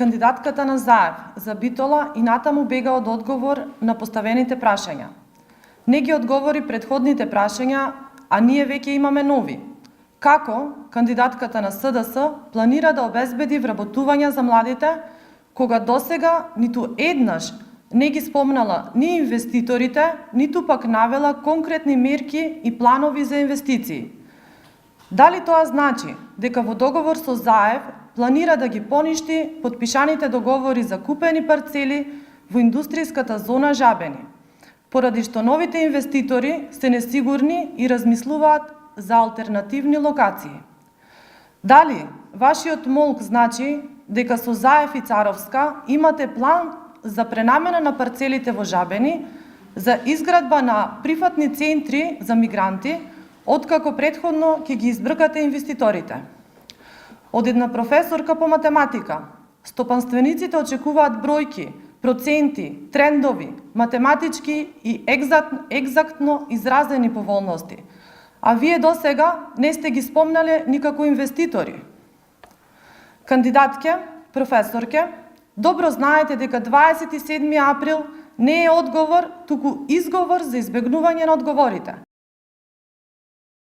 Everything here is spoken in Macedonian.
Кандидатката на Заев за Битола и натаму бега од одговор на поставените прашања. Не ги одговори предходните прашања, а ние веќе имаме нови. Како кандидатката на СДС планира да обезбеди вработување за младите, кога досега ниту еднаш не ги спомнала ни инвеститорите, ниту пак навела конкретни мерки и планови за инвестиции? Дали тоа значи дека во договор со Заев планира да ги поништи потпишаните договори за купени парцели во индустријската зона Жабени, поради што новите инвеститори се несигурни и размислуваат за алтернативни локации? Дали вашиот молк значи дека со Заев и Царовска имате план за пренамена на парцелите во Жабени за изградба на прифатни центри за мигранти, откако претходно ќе ги избркате инвеститорите? Од една професорка по математика, стопанствениците очекуваат бројки, проценти, трендови, математички и екзактно изразени поволности, а вие досега не сте ги спомнале никако инвеститори. Кандидатке, професорке, добро знаете дека 27 април не е одговор, туку изговор за избегнување на одговорите.